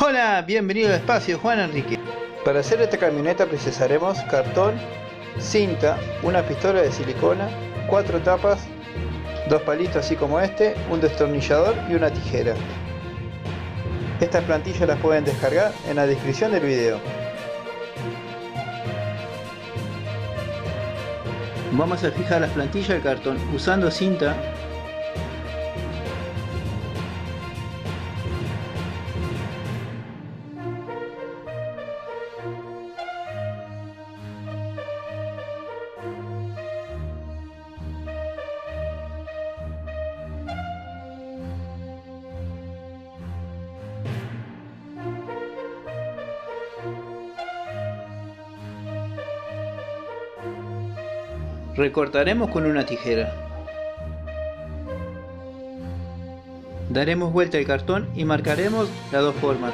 Hola, bienvenido al espacio, Juan Enrique. Para hacer esta camioneta precisaremos cartón, cinta, una pistola de silicona, 4 tapas, 2 palitos así como este, un destornillador y una tijera. Estas plantillas las pueden descargar en la descripción del video. Vamos a fijar las plantillas del cartón usando cinta. Recortaremos con una tijera. Daremos vuelta al cartón y marcaremos las dos formas.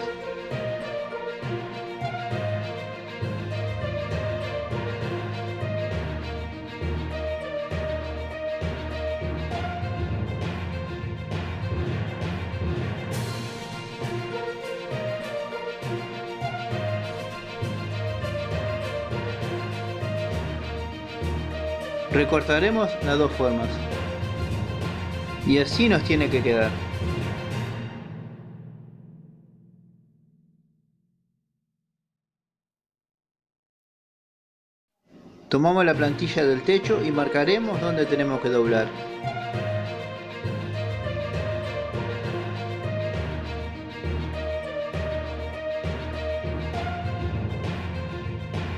Recortaremos las dos formas. Y así nos tiene que quedar. Tomamos la plantilla del techo y marcaremos dónde tenemos que doblar.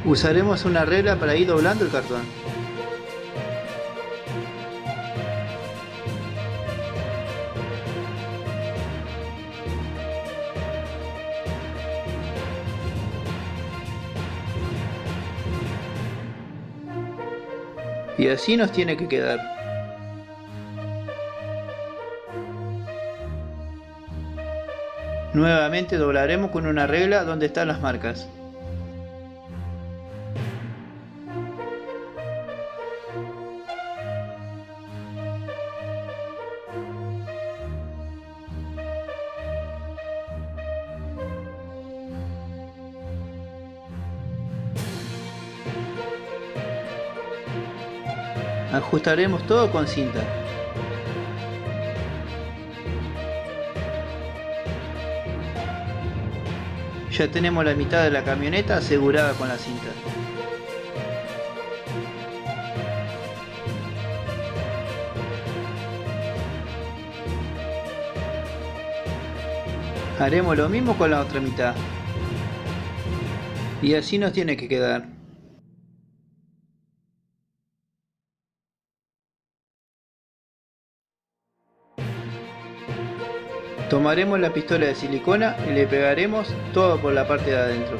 Usaremos una regla para ir doblando el cartón. Y así nos tiene que quedar. Nuevamente doblaremos con una regla donde están las marcas. Ajustaremos todo con cinta. Ya tenemos la mitad de la camioneta asegurada con la cinta. Haremos lo mismo con la otra mitad. Y así nos tiene que quedar. Tomaremos la pistola de silicona y le pegaremos todo por la parte de adentro.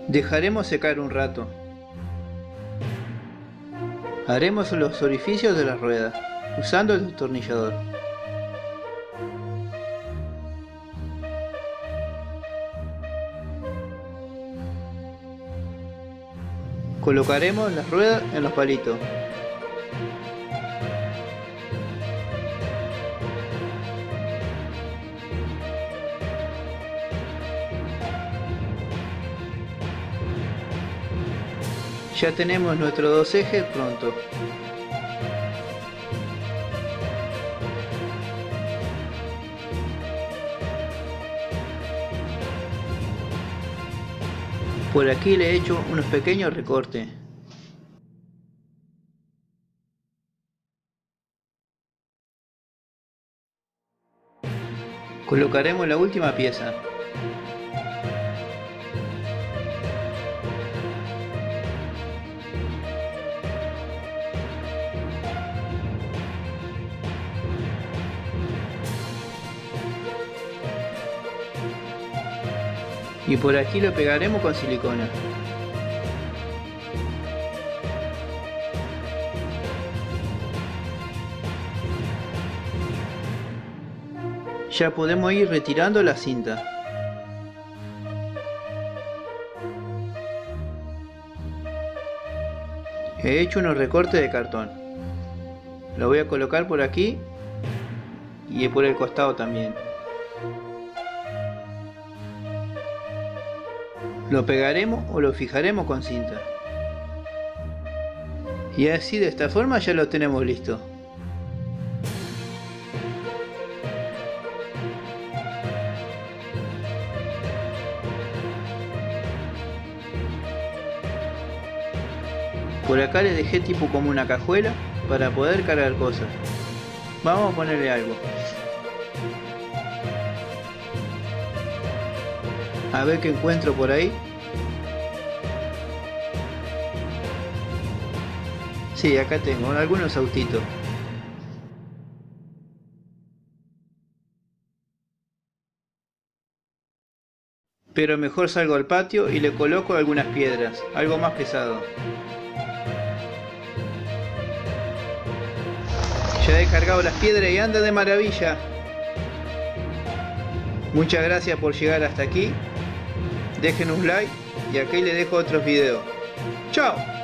Dejaremos secar un rato. Haremos los orificios de la rueda, usando el destornillador. Colocaremos las ruedas en los palitos. Ya tenemos nuestros dos ejes prontos. Por aquí le he hecho unos pequeños recortes. Colocaremos la última pieza. Y por aquí lo pegaremos con silicona. Ya podemos ir retirando la cinta. He hecho unos recortes de cartón. Lo voy a colocar por aquí y por el costado también. Lo pegaremos o lo fijaremos con cinta. Y así de esta forma ya lo tenemos listo. Por acá le dejé tipo como una cajuela para poder cargar cosas. Vamos a ponerle algo. A ver qué encuentro por ahí. Sí, acá tengo algunos autitos. Pero mejor salgo al patio y le coloco algunas piedras, algo más pesado. Ya he cargado las piedras y anda de maravilla. Muchas gracias por llegar hasta aquí. Dejen un like y aquí les dejo otros videos. ¡Chao!